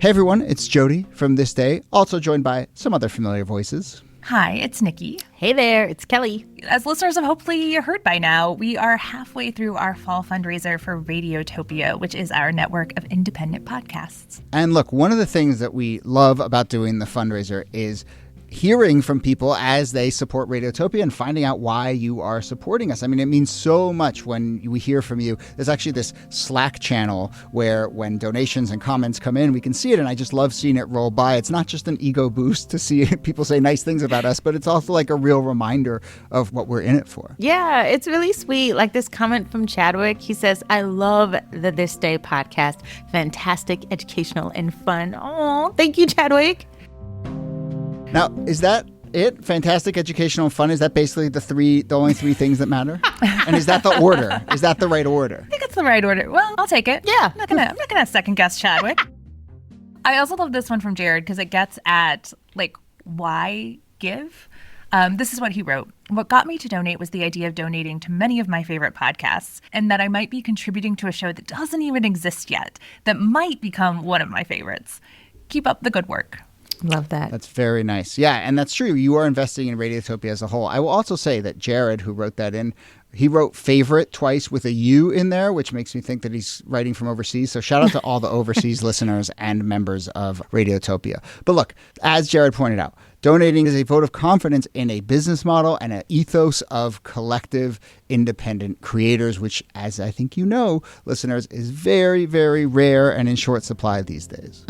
Hey everyone, it's Jody from This Day, also joined by some other familiar voices. Hi, it's Nikki. Hey there, it's Kelly. As listeners have hopefully heard by now, we are halfway through our fall fundraiser for Radiotopia, which is our network of independent podcasts. And look, one of the things that we love about doing the fundraiser is hearing from people as they support Radiotopia and finding out why you are supporting us. I mean, it means so much when we hear from you. There's actually this Slack channel where when donations and comments come in, we can see it, and I just love seeing it roll by. It's not just an ego boost to see people say nice things about us, but it's also like a real reminder of what we're in it for. Yeah, it's really sweet. Like this comment from Chadwick, he says, I love the This Day podcast. Fantastic, educational, and fun. Oh, thank you, Chadwick. Now, is that it? Fantastic, educational, and fun? Is that basically the only three things that matter? And is that the order? Is that the right order? I think it's the right order. Well, I'll take it. Yeah. I'm not gonna second guess Chadwick. I also love this one from Jared because it gets at, like, why give? This is what he wrote. What got me to donate was the idea of donating to many of my favorite podcasts, and that I might be contributing to a show that doesn't even exist yet, that might become one of my favorites. Keep up the good work. Love that. That's very nice. Yeah, and that's true. You are investing in Radiotopia as a whole. I will also say that Jared, who wrote that in, he wrote favorite twice with a U in there, which makes me think that he's writing from overseas. So shout out to all the overseas listeners and members of Radiotopia. But look, as Jared pointed out, donating is a vote of confidence in a business model and an ethos of collective independent creators, which, as I think you know, listeners, is very, very rare and in short supply these days.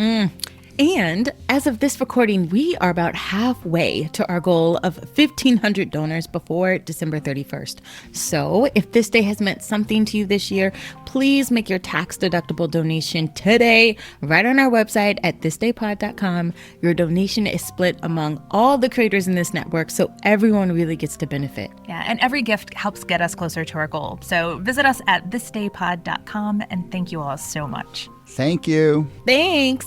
And as of this recording, we are about halfway to our goal of 1,500 donors before December 31st. So if this day has meant something to you this year, please make your tax-deductible donation today, right on our website at thisdaypod.com. Your donation is split among all the creators in this network, so everyone really gets to benefit. Yeah, and every gift helps get us closer to our goal. So visit us at thisdaypod.com, and thank you all so much. Thank you. Thanks.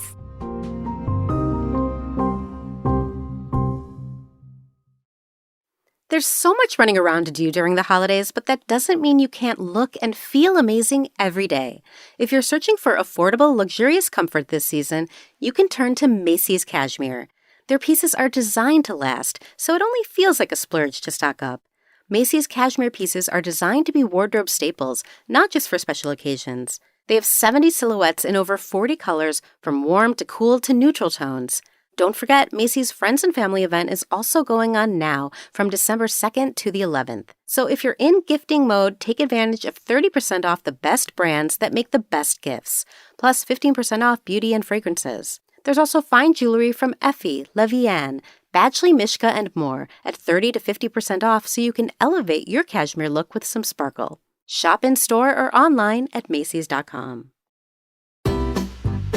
There's so much running around to do during the holidays, but that doesn't mean you can't look and feel amazing every day. If you're searching for affordable, luxurious comfort this season, you can turn to Macy's Cashmere. Their pieces are designed to last, so it only feels like a splurge to stock up. Macy's Cashmere pieces are designed to be wardrobe staples, not just for special occasions. They have 70 silhouettes in over 40 colors, from warm to cool to neutral tones. Don't forget, Macy's Friends and Family event is also going on now from December 2nd to the 11th. So if you're in gifting mode, take advantage of 30% off the best brands that make the best gifts, plus 15% off beauty and fragrances. There's also fine jewelry from Effie, Levianne, Badgley Mishka, and more at 30 to 50% off, so you can elevate your cashmere look with some sparkle. Shop in store or online at Macys.com.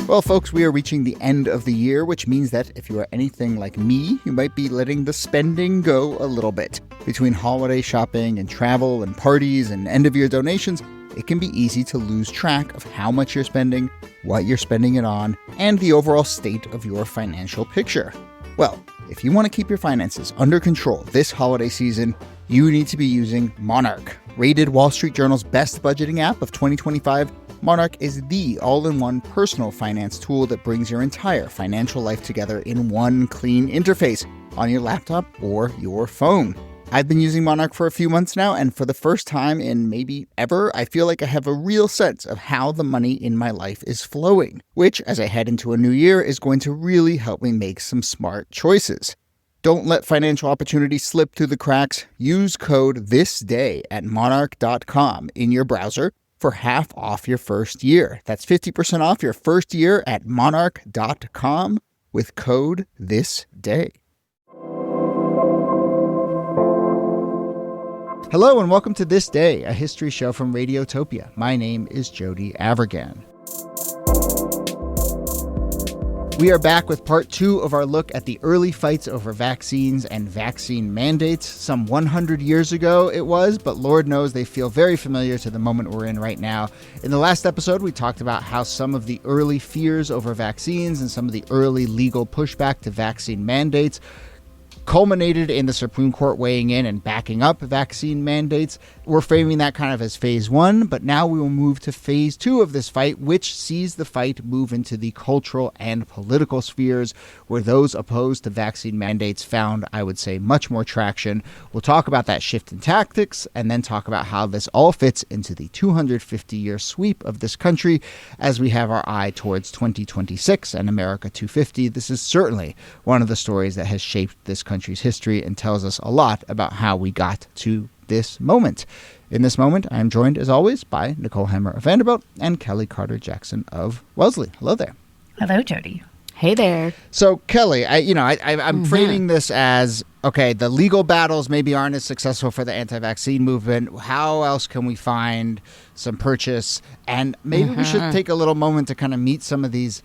Well, folks, we are reaching the end of the year, which means that if you are anything like me, you might be letting the spending go a little bit. Between holiday shopping and travel and parties and end-of-year donations, it can be easy to lose track of how much you're spending, what you're spending it on, and the overall state of your financial picture. Well, if you want to keep your finances under control this holiday season, you need to be using Monarch. Rated Wall Street Journal's best budgeting app of 2025, Monarch is the all-in-one personal finance tool that brings your entire financial life together in one clean interface on your laptop or your phone. I've been using Monarch for a few months now, and for the first time in maybe ever, I feel like I have a real sense of how the money in my life is flowing, which, as I head into a new year, is going to really help me make some smart choices. Don't let financial opportunities slip through the cracks. Use code THISDAY at monarch.com in your browser for half off your first year. That's 50% off your first year at monarch.com with code THISDAY. Hello and welcome to This Day, a history show from Radiotopia. My name is Jody Avirgan. We are back with part 2 of our look at the early fights over vaccines and vaccine mandates. Some 100 years ago it was, but Lord knows they feel very familiar to the moment we're in right now. In the last episode, we talked about how some of the early fears over vaccines and some of the early legal pushback to vaccine mandates culminated in the Supreme Court weighing in and backing up vaccine mandates. We're framing that kind of as phase one, but now we will move to phase two of this fight, which sees the fight move into the cultural and political spheres, where those opposed to vaccine mandates found, I would say, much more traction. We'll talk about that shift in tactics and then talk about how this all fits into the 250-year sweep of this country as we have our eye towards 2026 and America 250. This is certainly one of the stories that has shaped this country's history and tells us a lot about how we got to this moment. In this moment, I am joined, as always, by Nicole Hemmer of Vanderbilt and Kelly Carter-Jackson of Wellesley. Hello there. Hello, Jody. Hey there. So, Kelly, I'm framing this as, okay, the legal battles maybe aren't as successful for the anti-vaccine movement. How else can we find some purchase? And maybe we should take a little moment to kind of meet some of these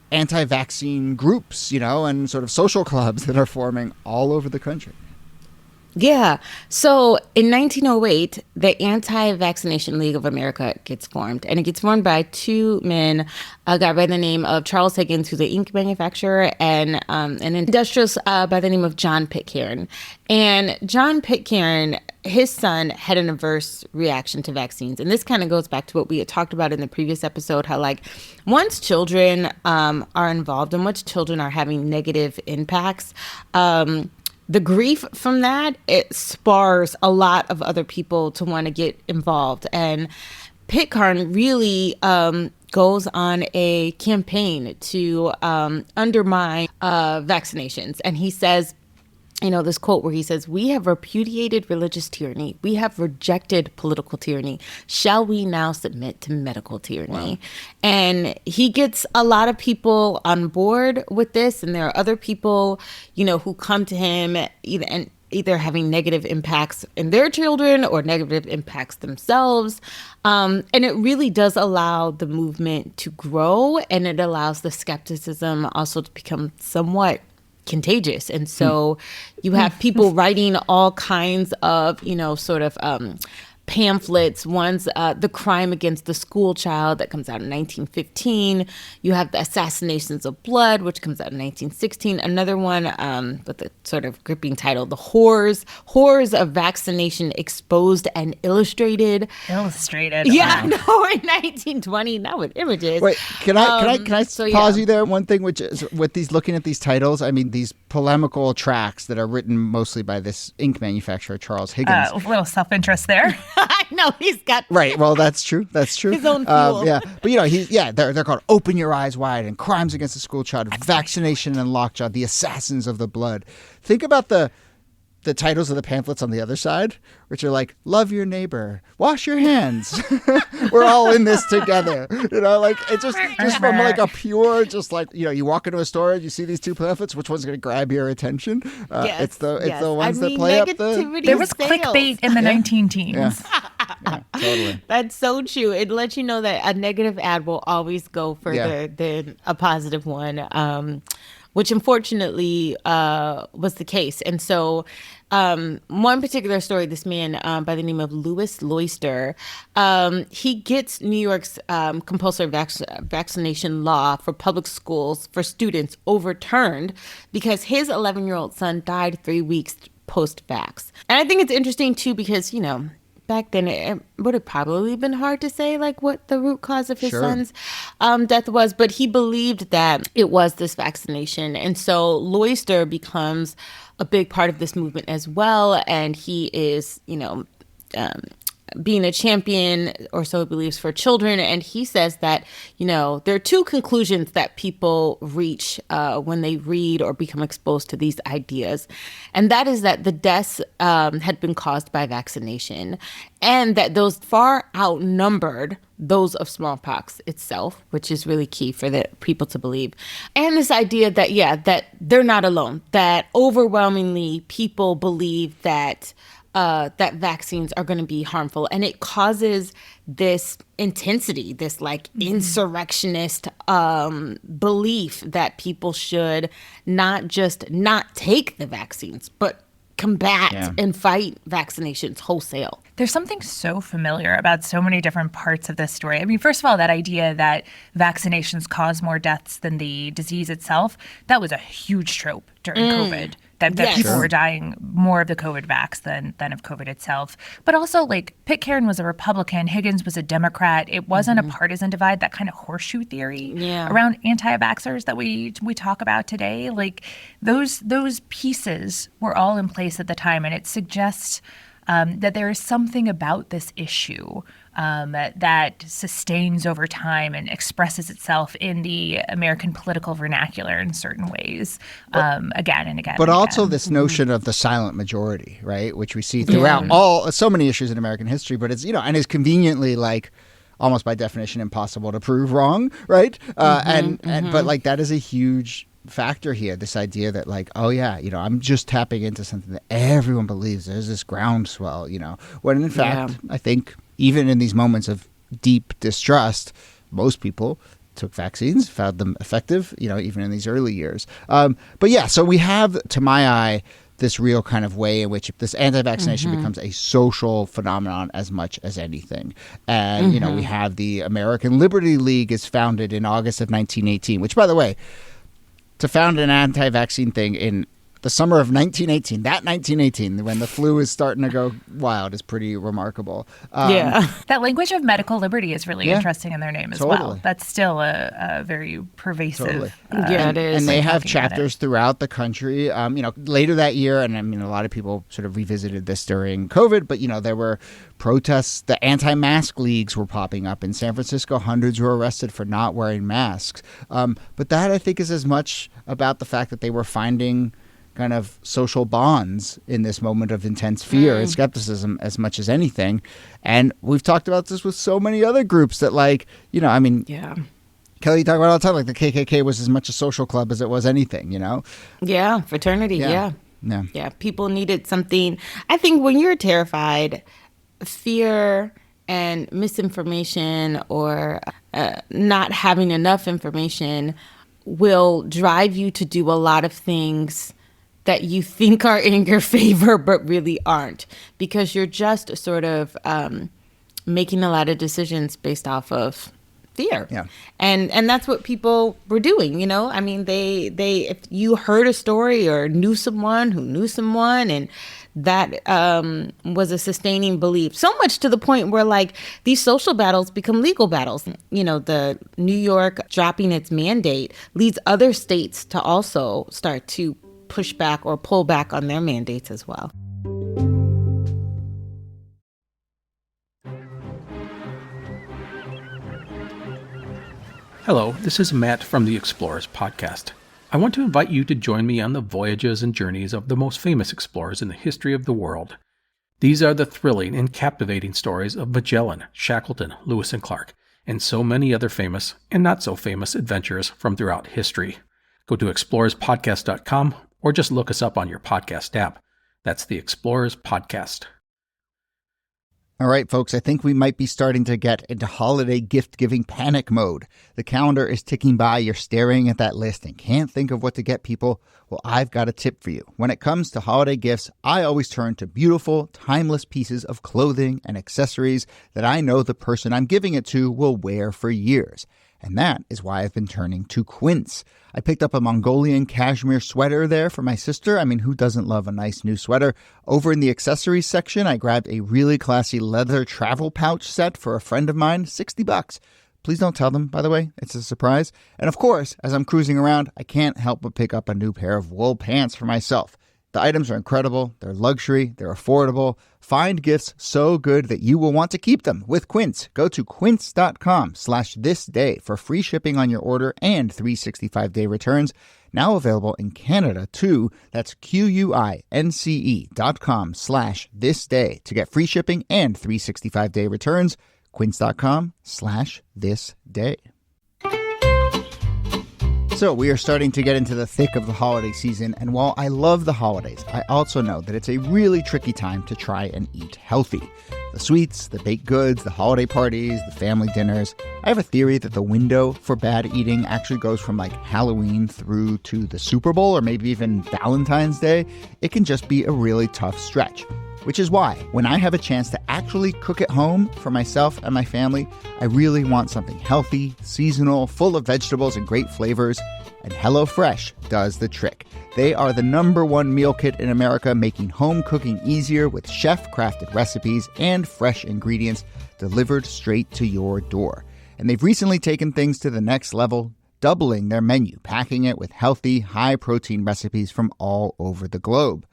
anti-vaccine groups, and sort of social clubs that are forming all over the country. Yeah. So in 1908, the Anti-Vaccination League of America gets formed. And it gets formed by two men, a guy by the name of Charles Higgins, who's an ink manufacturer, and an industrialist by the name of John Pitcairn. And John Pitcairn, his son, had an adverse reaction to vaccines. And this kind of goes back to what we had talked about in the previous episode, how once children are involved and once children are having negative impacts, the grief from that, it spars a lot of other people to want to get involved. And Pitcairn really goes on a campaign to undermine vaccinations. And he says, this quote where he says, "We have repudiated religious tyranny. We have rejected political tyranny. Shall we now submit to medical tyranny?" Wow. And he gets a lot of people on board with this. And there are other people, who come to him either having negative impacts in their children or negative impacts themselves. And it really does allow the movement to grow, and it allows the skepticism also to become somewhat contagious. And so you have people writing all kinds of, pamphlets. One's The Crime Against the School Child, that comes out in 1915. You have The Assassinations of Blood, which comes out in 1916. Another one with a sort of gripping title, The Horrors of Vaccination Exposed and Illustrated. Yeah, wow. No, in 1920, not with images. Wait, can I pause you there? One thing, which is with looking at these titles, these polemical tracts that are written mostly by this ink manufacturer, Charles Higgins. A little self-interest there. I know, he's got right. Well, that's true. His own fuel. Yeah, but they're called "Open Your Eyes Wide" and "Crimes Against the School Child," "Vaccination and Lockjaw," "The Assassins of the Blood." Think about the titles of the pamphlets on the other side, which are like "Love Your Neighbor," "Wash Your Hands," "We're all in this together." It's just from a pure, you walk into a store and you see these two pamphlets. Which one's going to grab your attention? It's the ones that play up the. There was clickbait in the 19 teens. Yeah, totally. That's so true. It lets you know that a negative ad will always go further than a positive one, which unfortunately was the case. And so one particular story, this man by the name of Louis Loyster, he gets New York's compulsory vaccination law for public schools for students overturned because his 11-year-old son died 3 weeks post-vax. And I think it's interesting, too, because, back then, it would have probably been hard to say what the root cause of his son's death was, but he believed that it was this vaccination. And so Loyster becomes a big part of this movement as well. And he is, being a champion, or so he believes, for children. And he says that, there are two conclusions that people reach when they read or become exposed to these ideas. And that is that the deaths had been caused by vaccination, and that those far outnumbered those of smallpox itself, which is really key for the people to believe. And this idea that, that they're not alone, that overwhelmingly people believe that that vaccines are going to be harmful. And it causes this intensity, this insurrectionist belief that people should not just not take the vaccines, but combat and fight vaccinations wholesale. There's something so familiar about so many different parts of this story. First of all, that idea that vaccinations cause more deaths than the disease itself, that was a huge trope during COVID. that Yes. people Sure. were dying more of the COVID vax than of COVID itself. But also, like, Pitcairn was a Republican, Higgins was a Democrat. It wasn't a partisan divide, that kind of horseshoe theory around anti-vaxxers that we talk about today. Like, those pieces were all in place at the time, and it suggests that there is something about this issue that sustains over time and expresses itself in the American political vernacular in certain ways, again and again. But and also again. this notion of the silent majority, right, which we see throughout so many issues in American history, but it's, and is conveniently, like, almost by definition impossible to prove wrong, right? But like that is a huge factor here, this idea that, like, oh yeah, I'm just tapping into something that everyone believes. There's this groundswell, when in fact, I think even in these moments of deep distrust, most people took vaccines, found them effective, even in these early years. But yeah, so we have, to my eye, this real kind of way in which this anti-vaccination becomes a social phenomenon as much as anything. And, we have the American Liberty League is founded in August of 1918, which, by the way, to found an anti-vaccine thing in the summer of 1918, when the flu is starting to go wild, is pretty remarkable. That language of medical liberty is really interesting in their name as well. That's still a very pervasive. It is. And they have chapters throughout the country. Later that year, and I mean, a lot of people sort of revisited this during COVID, but there were protests. The anti-mask leagues were popping up in San Francisco. Hundreds were arrested for not wearing masks. But that, I think, is as much about the fact that they were finding kind of social bonds in this moment of intense fear and skepticism as much as anything. And we've talked about this with so many other groups that, like, Kelly, you talk about all the time, like the KKK was as much a social club as it was anything, Yeah, fraternity, yeah. People needed something. I think when you're terrified, fear and misinformation or not having enough information will drive you to do a lot of things that you think are in your favor but really aren't, because you're just sort of making a lot of decisions based off of fear. Yeah. And that's what people were doing, I mean, they if you heard a story or knew someone who knew someone, and that was a sustaining belief, so much to the point where, like, these social battles become legal battles. The New York dropping its mandate leads other states to also start to push back or pull back on their mandates as well. Hello, this is Matt from the Explorers Podcast. I want to invite you to join me on the voyages and journeys of the most famous explorers in the history of the world. These are the thrilling and captivating stories of Magellan, Shackleton, Lewis and Clark, and so many other famous and not so famous adventurers from throughout history. Go to explorerspodcast.com or just look us up on your podcast app. That's the Explorers Podcast. All right, folks, I think we might be starting to get into holiday gift-giving panic mode. The calendar is ticking by, you're staring at that list and can't think of what to get people. Well, I've got a tip for you. When it comes to holiday gifts, I always turn to beautiful, timeless pieces of clothing and accessories that I know the person I'm giving it to will wear for years. And that is why I've been turning to Quince. I picked up a Mongolian cashmere sweater there for my sister. I mean, who doesn't love a nice new sweater? Over in the accessories section, I grabbed a really classy leather travel pouch set for a friend of mine, $60. Please don't tell them, by the way. It's a surprise. And of course, as I'm cruising around, I can't help but pick up a new pair of wool pants for myself. The items are incredible, they're luxury, they're affordable. Find gifts so good that you will want to keep them with Quince. Go to quince.com/thisday for free shipping on your order and 365-day returns. Now available in Canada too. That's QUINCE.com/thisday to get free shipping and 365-day returns. Quince.com/thisday. So we are starting to get into the thick of the holiday season, and while I love the holidays, I also know that it's a really tricky time to try and eat healthy. The sweets, the baked goods, the holiday parties, the family dinners. I have a theory that the window for bad eating actually goes from like Halloween through to the Super Bowl or maybe even Valentine's Day. It can just be a really tough stretch. which is why when I have a chance to actually cook at home for myself and my family, I really want something healthy, seasonal, full of vegetables and great flavors, and HelloFresh does the trick. They are the #1 meal kit in America, making home cooking easier with chef-crafted recipes and fresh ingredients delivered straight to your door. And they've recently taken things to the next level, doubling their menu, packing it with healthy, high-protein recipes from all over the globe.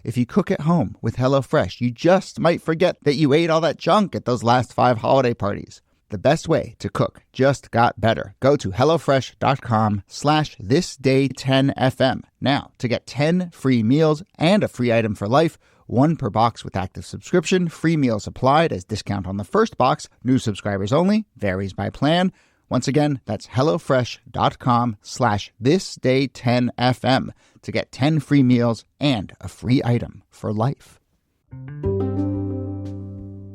If you cook at home with HelloFresh, you just might forget that you ate all that junk at those last 5 holiday parties. The best way to cook just got better. Go to HelloFresh.com/thisday10FM now to get 10 free meals and a free item for life, 1 per box with active subscription. Free meals applied as discount on the first box. New subscribers only. Varies by plan. Once again, that's HelloFresh.com/thisday10FM to get 10 free meals and a free item for life.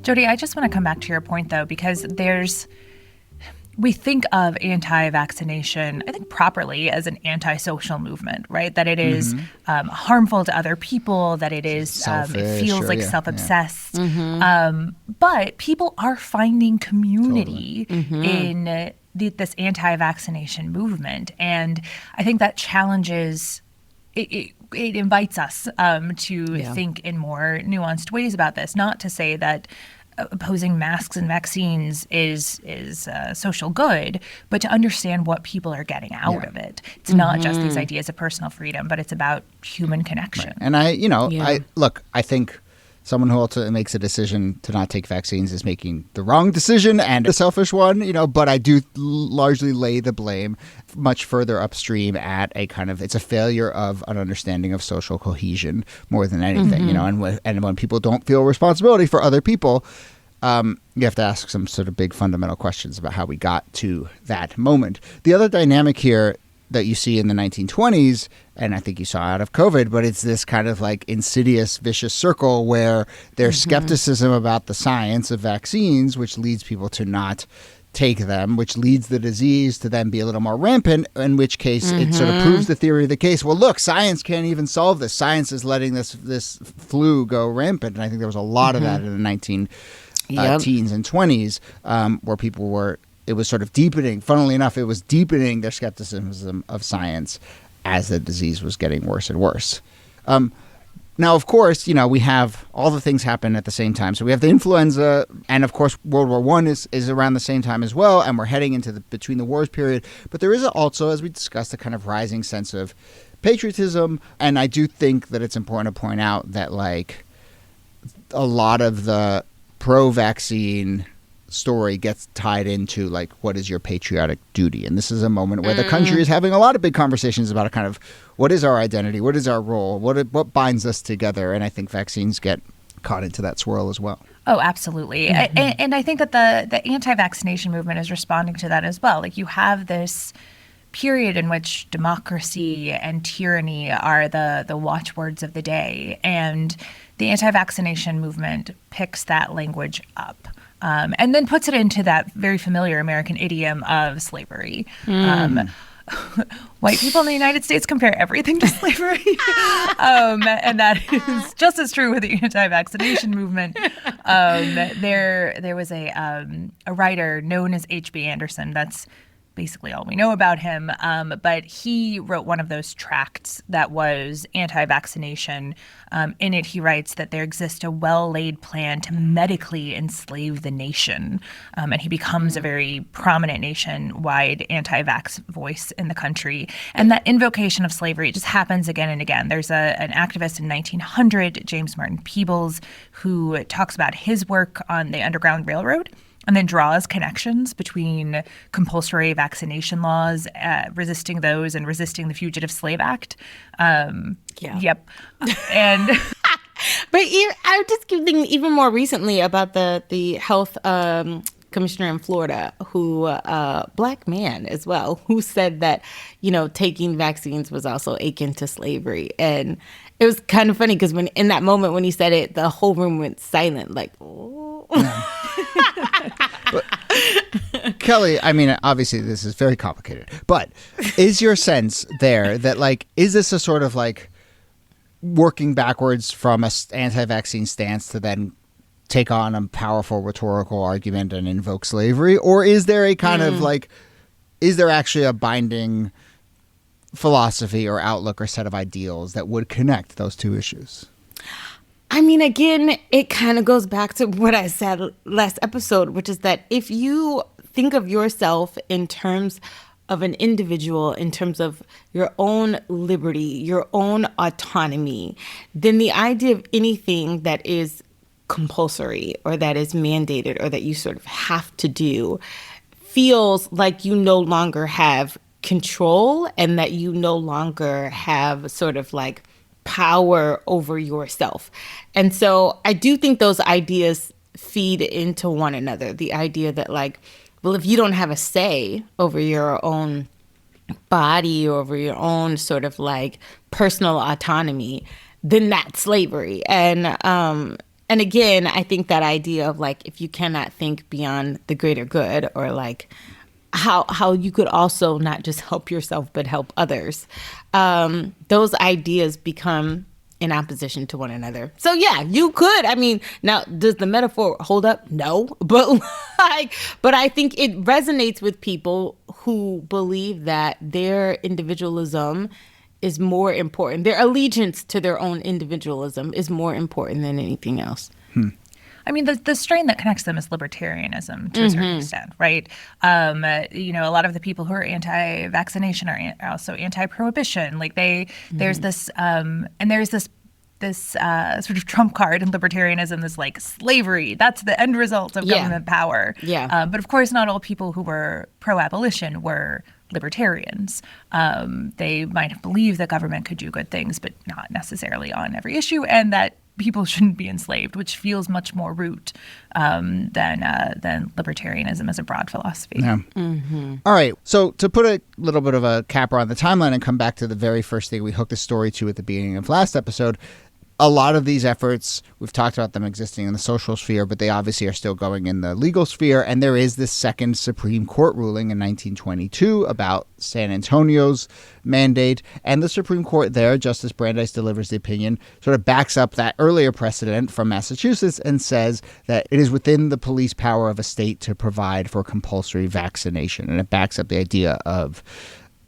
Jody, I just want to come back to your point, though, because we think of anti-vaccination, I think properly, as an antisocial movement, right? That it is harmful to other people, that it is it feels like self-obsessed. Yeah. But people are finding community in this anti-vaccination movement. And I think that challenges, it invites us to think in more nuanced ways about this. Not to say that opposing masks and vaccines is social good, but to understand what people are getting out of it. It's not just these ideas of personal freedom, but it's about human connection. Right. And I think someone who ultimately makes a decision to not take vaccines is making the wrong decision and a selfish one, but I do largely lay the blame much further upstream at it's a failure of an understanding of social cohesion more than anything, and when people don't feel responsibility for other people, you have to ask some sort of big fundamental questions about how we got to that moment. The other dynamic here that you see in the 1920s, and I think you saw out of COVID, but it's this kind of like insidious, vicious circle where there's skepticism about the science of vaccines, which leads people to not take them, which leads the disease to then be a little more rampant, in which case it sort of proves the theory of the case. Well, look, science can't even solve this. Science is letting this flu go rampant. And I think there was a lot of that in the 19 teens and 20s where people were, it was sort of deepening. Funnily enough, it was deepening their skepticism of science as the disease was getting worse and worse. Now, of course, we have all the things happen at the same time. So we have the influenza, and of course, World War I is around the same time as well, and we're heading into the between the wars period. But there is also, as we discussed, a kind of rising sense of patriotism, and I do think that it's important to point out that, like, a lot of the pro-vaccine story gets tied into, like, what is your patriotic duty? And this is a moment where the country is having a lot of big conversations about a kind of what is our identity, what is our role, what binds us together. And I think vaccines get caught into that swirl as well. Oh, absolutely. And I think that the anti-vaccination movement is responding to that as well. Like, you have this period in which democracy and tyranny are the watchwords of the day. And the anti-vaccination movement picks that language up. And then puts it into that very familiar American idiom of slavery. White people in the United States compare everything to slavery. And that is just as true with the anti-vaccination movement. There was a writer known as H.B. Anderson. That's basically all we know about him. But he wrote one of those tracts that was anti-vaccination. In it, he writes that there exists a well-laid plan to medically enslave the nation. And he becomes a very prominent nationwide anti-vax voice in the country. And that invocation of slavery just happens again and again. There's an activist in 1900, James Martin Peebles, who talks about his work on the Underground Railroad, and then draws connections between compulsory vaccination laws, resisting those, and resisting the Fugitive Slave Act. Yep. And but I'm just thinking even more recently about the health commissioner in Florida, who black man as well, who said that taking vaccines was also akin to slavery. And it was kind of funny because when in that moment when he said it, the whole room went silent, like, oh. Yeah. But, Kelly, I mean, obviously this is very complicated, but is your sense there that, like, is this a sort of, like, working backwards from a anti-vaccine stance to then take on a powerful rhetorical argument and invoke slavery? Or is there a kind of like, is there actually a binding philosophy or outlook or set of ideals that would connect those two issues? I mean, again, it kind of goes back to what I said last episode, which is that if you think of yourself in terms of an individual, in terms of your own liberty, your own autonomy, then the idea of anything that is compulsory or that is mandated or that you sort of have to do feels like you no longer have control and that you no longer have sort of like power over yourself. And so I do think those ideas feed into one another. The idea that like, well, if you don't have a say over your own body or over your own sort of like personal autonomy, then that's slavery. And again, I think that idea of like, if you cannot think beyond the greater good, or like how you could also not just help yourself, but help others, those ideas become in opposition to one another. So yeah, you could. I mean, now, does the metaphor hold up? No, but I think it resonates with people who believe that their individualism is more important. Their allegiance to their own individualism is more important than anything else. I mean, the strain that connects them is libertarianism to a certain extent, right? You know, a lot of the people who are anti-vaccination are also anti-prohibition. Like there's this sort of trump card in libertarianism is like slavery. That's the end result of government power. Yeah. But of course, not all people who were pro-abolition were libertarians. They might have believed that government could do good things, but not necessarily on every issue, and that people shouldn't be enslaved, which feels much more root than libertarianism as a broad philosophy. Yeah. All right. So to put a little bit of a capper on the timeline and come back to the very first thing we hooked the story to at the beginning of last episode, a lot of these efforts, we've talked about them existing in the social sphere, but they obviously are still going in the legal sphere. And there is this second Supreme Court ruling in 1922 about San Antonio's mandate. And the Supreme Court there, Justice Brandeis delivers the opinion, sort of backs up that earlier precedent from Massachusetts and says that it is within the police power of a state to provide for compulsory vaccination. And it backs up the idea of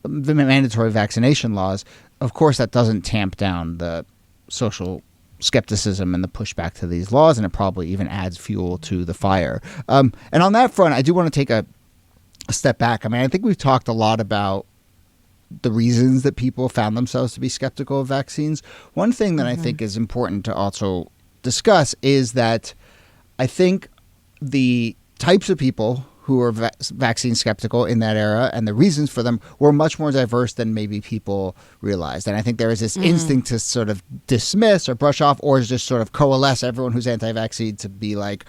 the mandatory vaccination laws. Of course, that doesn't tamp down the social skepticism and the pushback to these laws, and it probably even adds fuel to the fire. And on that front, I do want to take a step back. I mean, I think we've talked a lot about the reasons that people found themselves to be skeptical of vaccines. One thing that I think is important to also discuss is that I think the types of people who were vaccine skeptical in that era and the reasons for them were much more diverse than maybe people realized. And I think there is this instinct to sort of dismiss or brush off or just sort of coalesce everyone who's anti-vaccine to be like,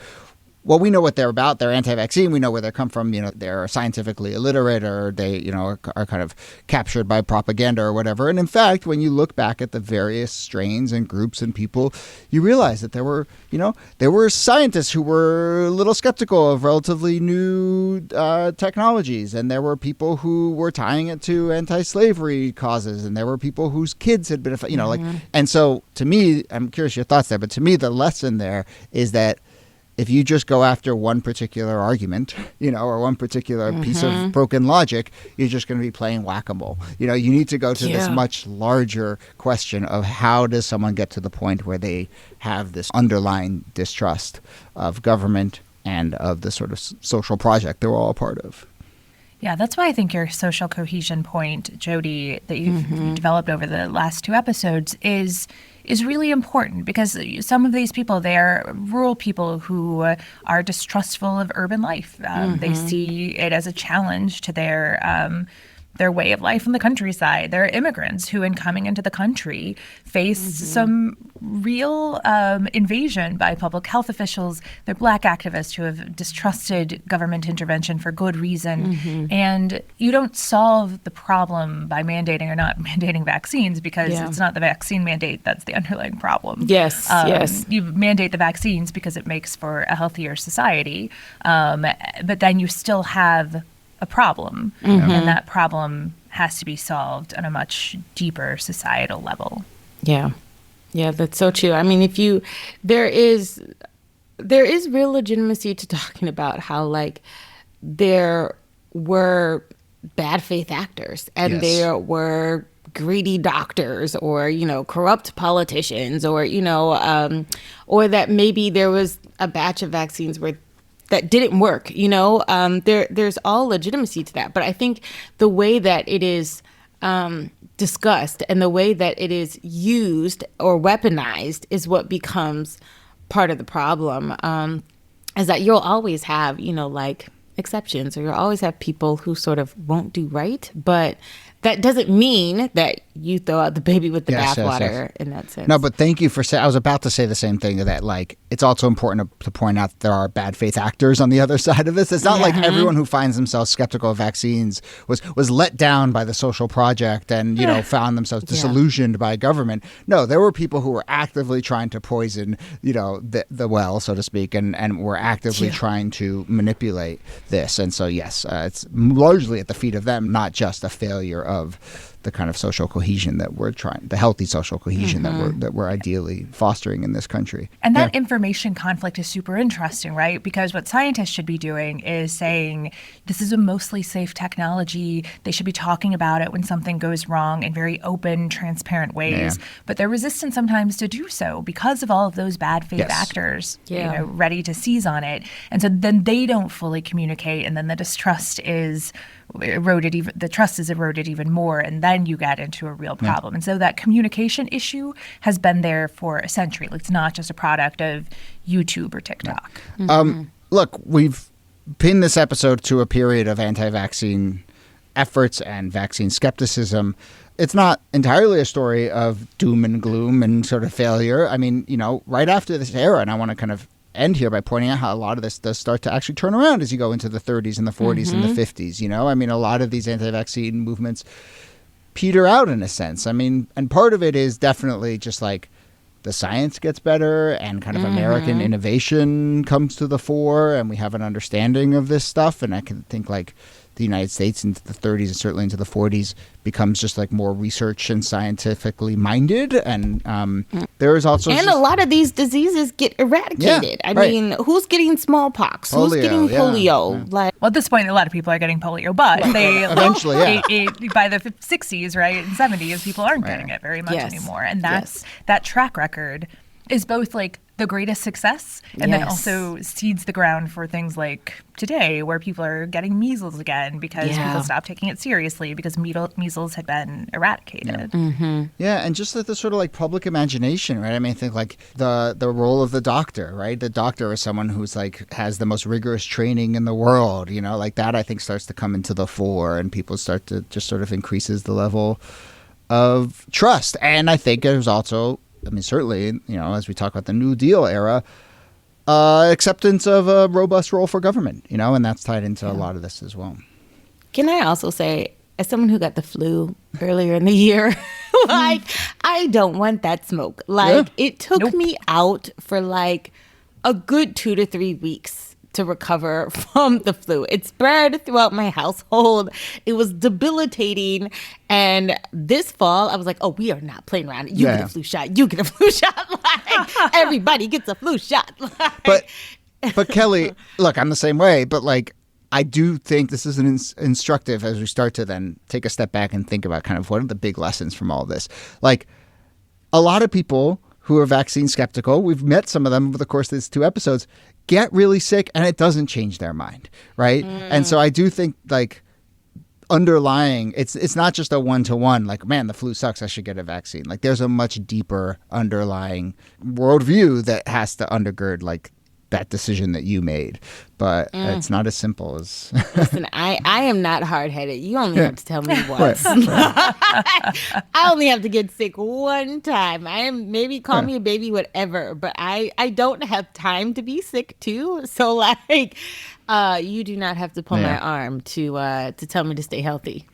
well, we know what they're about. They're anti-vaccine. We know where they come from. You know, they're scientifically illiterate, or they, you know, are kind of captured by propaganda or whatever. And in fact, when you look back at the various strains and groups and people, you realize that there were scientists who were a little skeptical of relatively new technologies, and there were people who were tying it to anti-slavery causes, and there were people whose kids had been, and so to me, I'm curious your thoughts there, but to me, the lesson there is that if you just go after one particular argument, or one particular piece of broken logic, you're just going to be playing whack-a-mole. You need to go to this much larger question of how does someone get to the point where they have this underlying distrust of government and of the sort of social project they're all a part of. Yeah, that's why I think your social cohesion point, Jody, that you've developed over the last two episodes is really important, because some of these people, they're rural people who are distrustful of urban life. They see it as a challenge to their way of life in the countryside. They're immigrants who, in coming into the country, face some real invasion by public health officials. They're Black activists who have distrusted government intervention for good reason. And you don't solve the problem by mandating or not mandating vaccines, because it's not the vaccine mandate that's the underlying problem. Yes. You mandate the vaccines because it makes for a healthier society, but then you still have a problem, and that problem has to be solved on a much deeper societal level. Yeah. Yeah, that's so true. I mean, there is real legitimacy to talking about how like there were bad faith actors and Yes. there were greedy doctors or, corrupt politicians or, or that maybe there was a batch of vaccines that didn't work, there's all legitimacy to that. But I think the way that it is discussed and the way that it is used or weaponized is what becomes part of the problem, is that you'll always have, like exceptions, or you'll always have people who sort of won't do right. But that doesn't mean that you throw out the baby with the bathwater in that sense. No, but thank you for saying, I was about to say the same thing, that like, it's also important to point out that there are bad faith actors on the other side of this. It's not like everyone who finds themselves skeptical of vaccines was let down by the social project and, found themselves disillusioned by government. No, there were people who were actively trying to poison, the well, so to speak, and were actively trying to manipulate this. And so, yes, it's largely at the feet of them, not just a failure of the kind of social cohesion that we're the healthy social cohesion that we're ideally fostering in this country. And that information conflict is super interesting, right? Because what scientists should be doing is saying, this is a mostly safe technology. They should be talking about it when something goes wrong in very open, transparent ways. Yeah. But they're resistant sometimes to do so because of all of those bad faith actors, ready to seize on it. And so then they don't fully communicate, and then the distrust is eroded, the trust is eroded even more, and then you get into a real problem. And so that communication issue has been there for a century. Like, it's not just a product of YouTube or TikTok. Look, we've pinned this episode to a period of anti-vaccine efforts and vaccine skepticism. It's not entirely a story of doom and gloom and sort of failure. I mean, right after this era, and I want to kind of end here by pointing out how a lot of this does start to actually turn around as you go into the 30s and the 40s and the 50s. I mean, a lot of these anti-vaccine movements peter out in a sense. I mean, and part of it is definitely just like the science gets better and kind of American innovation comes to the fore, and we have an understanding of this stuff. And I can think like the United States into the 30s and certainly into the 40s becomes just like more research and scientifically minded. And there is also... And a lot of these diseases get eradicated. I mean, who's getting smallpox? Who's getting polio? Yeah. Well, at this point, a lot of people are getting polio, but they eventually, by the 60s, right, and 70s, people aren't getting it very much anymore. And that track record is both like the greatest success and then also seeds the ground for things like today, where people are getting measles again because people stopped taking it seriously because measles had been eradicated. Yeah, and just the sort of like public imagination, right? I mean, I think like the role of the doctor, right? The doctor is someone who's like has the most rigorous training in the world, like that I think starts to come into the fore, and people start to just sort of increases the level of trust. And I think there's also, I mean, certainly, as we talk about the New Deal era, acceptance of a robust role for government, and that's tied into a lot of this as well. Can I also say, as someone who got the flu earlier in the year, like, I don't want that smoke. Like, it took me out for like a good 2 to 3 weeks to recover from the flu. It spread throughout my household. It was debilitating. And this fall, I was like, oh, we are not playing around. You get a flu shot. You get a flu shot. Like, everybody gets a flu shot. Like, but Kelly, look, I'm the same way. But like, I do think this is an instructive as we start to then take a step back and think about kind of what are the big lessons from all this. Like, a lot of people who are vaccine skeptical, we've met some of them over the course of these 2 episodes, get really sick and it doesn't change their mind, right? And so I do think like underlying, it's not just a one-to-one, like, man, the flu sucks, I should get a vaccine. Like, there's a much deeper underlying worldview that has to undergird like that decision that you made. But it's not as simple as... Listen, I am not hard-headed. You only have to tell me once. I only have to get sick one time. Maybe call me a baby, whatever. But I don't have time to be sick too. So like, you do not have to pull my arm to tell me to stay healthy.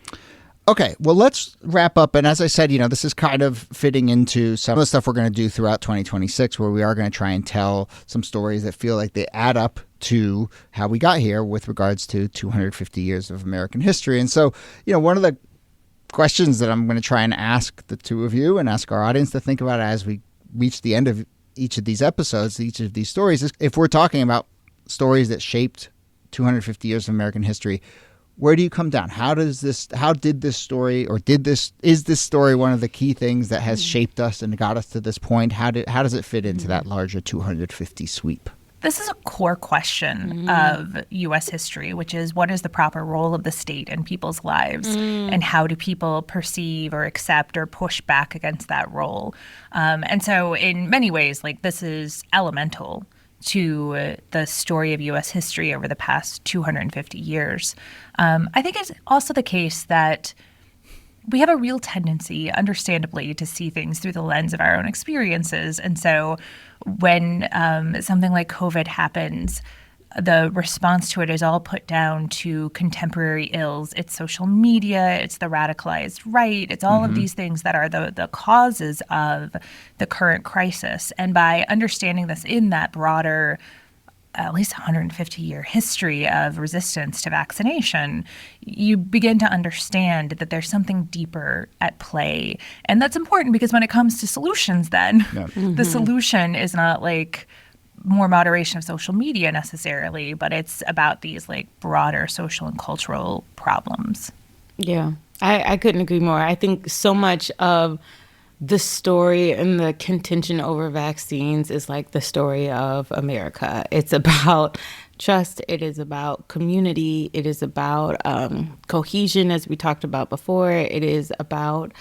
Okay, well, let's wrap up. And as I said, this is kind of fitting into some of the stuff we're going to do throughout 2026, where we are going to try and tell some stories that feel like they add up to how we got here with regards to 250 years of American history. And so, one of the questions that I'm going to try and ask the two of you and ask our audience to think about as we reached the end of each of these episodes, each of these stories, is if we're talking about stories that shaped 250 years of American history, where do you come down? Is this story one of the key things that has shaped us and got us to this point? How does it fit into that larger 250 sweep? This is a core question of U.S. history, which is what is the proper role of the state in people's lives, and how do people perceive or accept or push back against that role? And so in many ways, like, this is elemental to the story of U.S. history over the past 250 years. I think it's also the case that we have a real tendency, understandably, to see things through the lens of our own experiences. And so when something like COVID happens, the response to it is all put down to contemporary ills. It's social media, it's the radicalized right, it's all of these things that are the causes of the current crisis. And by understanding this in that broader, at least 150-year history of resistance to vaccination, you begin to understand that there's something deeper at play. And that's important because when it comes to solutions then, the solution is not like more moderation of social media necessarily, but it's about these like broader social and cultural problems. Yeah, I couldn't agree more. I think so much of the story and the contention over vaccines is like the story of America. It's about trust. It is about community. It is about cohesion, as we talked about before. It is about,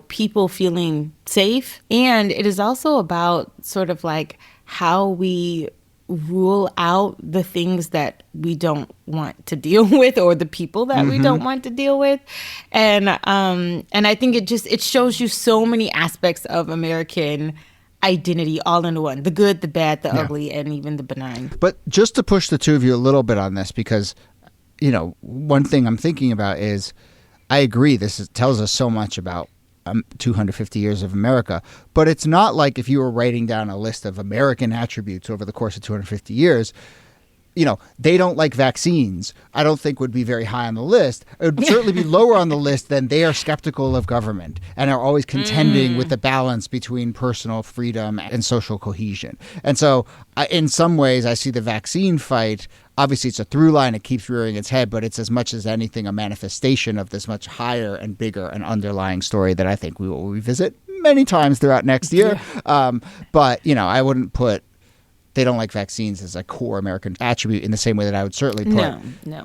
people feeling safe. And it is also about sort of like how we rule out the things that we don't want to deal with, or the people that we don't want to deal with. And I think it shows you so many aspects of American identity all in one: the good, the bad, the ugly, and even the benign. But just to push the two of you a little bit on this, because, one thing I'm thinking about is, I agree, tells us so much about 250 years of America, but it's not like if you were writing down a list of American attributes over the course of 250 years, they don't like vaccines, I don't think would be very high on the list. It would certainly be lower on the list than they are skeptical of government and are always contending with the balance between personal freedom and social cohesion. And so in some ways, I see the vaccine fight. Obviously, it's a through line. It keeps rearing its head, but it's as much as anything a manifestation of this much higher and bigger and underlying story that I think we will revisit many times throughout next year. But, I wouldn't put they don't like vaccines as a core American attribute in the same way that I would certainly put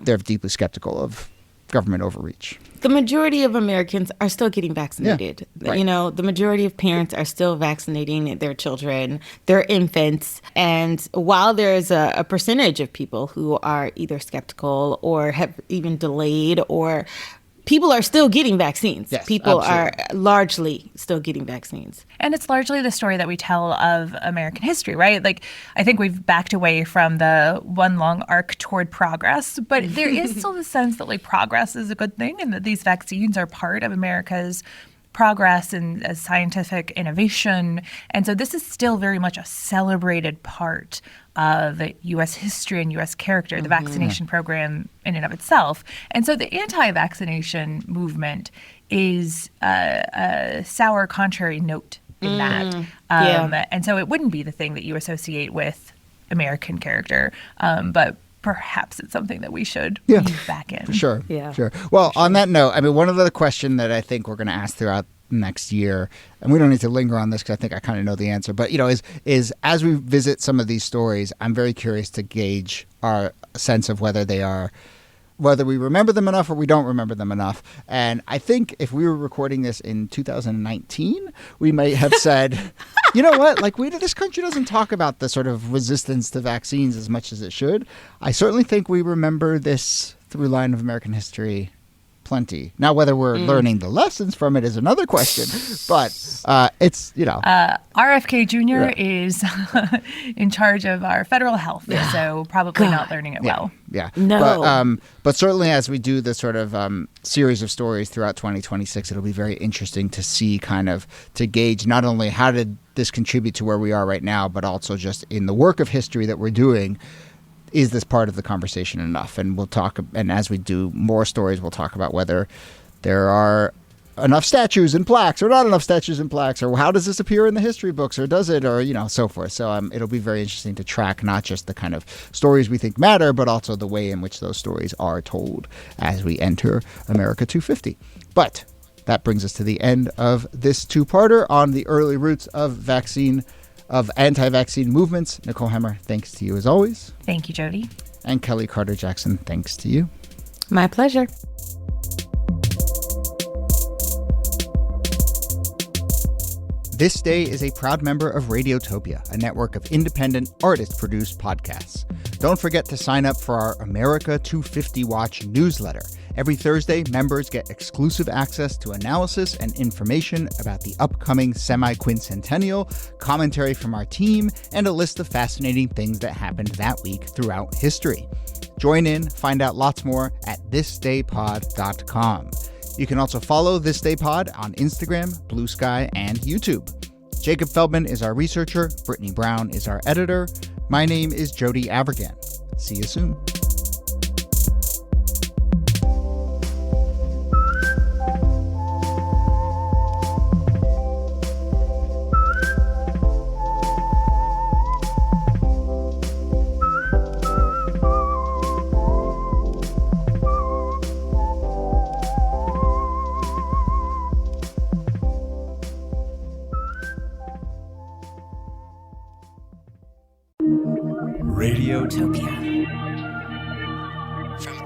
they're deeply skeptical of government overreach. The majority of Americans are still getting vaccinated. Yeah, right. The majority of parents are still vaccinating their children, their infants. And while there's a percentage of people who are either skeptical or have even delayed, or people are still getting vaccines. Yes, people absolutely. are largely still getting vaccines. And it's largely the story that we tell of American history, right? Like, I think we've backed away from the one long arc toward progress, but there is still the sense that like progress is a good thing and that these vaccines are part of America's progress and scientific innovation. And so this is still very much a celebrated part of U.S. history and U.S. character, the vaccination program in and of itself. And so the anti-vaccination movement is a sour contrary note in that. And so it wouldn't be the thing that you associate with American character, but perhaps it's something that we should weave back in. Sure. Yeah. Sure. Well, on that note, I mean, one other question that I think we're going to ask throughout next year, and we don't need to linger on this because I think I kind of know the answer, but, is as we visit some of these stories, I'm very curious to gauge our sense of whether we remember them enough or we don't remember them enough. And I think if we were recording this in 2019, we might have said, you know what, like this country doesn't talk about the sort of resistance to vaccines as much as it should. I certainly think we remember this through line of American history plenty. Now, whether we're learning the lessons from it is another question, but it's, RFK Jr. is in charge of our federal health, so probably not learning it well. Yeah. No. But certainly as we do this sort of series of stories throughout 2026, it'll be very interesting to see to gauge not only how did this contribute to where we are right now, but also just in the work of history that we're doing, is this part of the conversation enough? And we'll talk, and as we do more stories, we'll talk about whether there are enough statues and plaques or not enough statues and plaques, or how does this appear in the history books, or does it, or, so forth. So it'll be very interesting to track not just the kind of stories we think matter, but also the way in which those stories are told as we enter America 250. But that brings us to the end of this two-parter on the early roots of anti-vaccine movements. Nicole Hemmer, thanks to you as always. Thank you, Jody. And Kelly Carter-Jackson, thanks to you. My pleasure. This Day is a proud member of Radiotopia, a network of independent, artist-produced podcasts. Don't forget to sign up for our America 250 Watch newsletter. Every Thursday, members get exclusive access to analysis and information about the upcoming semi-quincentennial, commentary from our team, and a list of fascinating things that happened that week throughout history. Join in, find out lots more at thisdaypod.com. You can also follow This Day Pod on Instagram, Blue Sky, and YouTube. Jacob Feldman is our researcher. Brittany Brown is our editor. My name is Jody Avirgan. See you soon. Radiotopia. From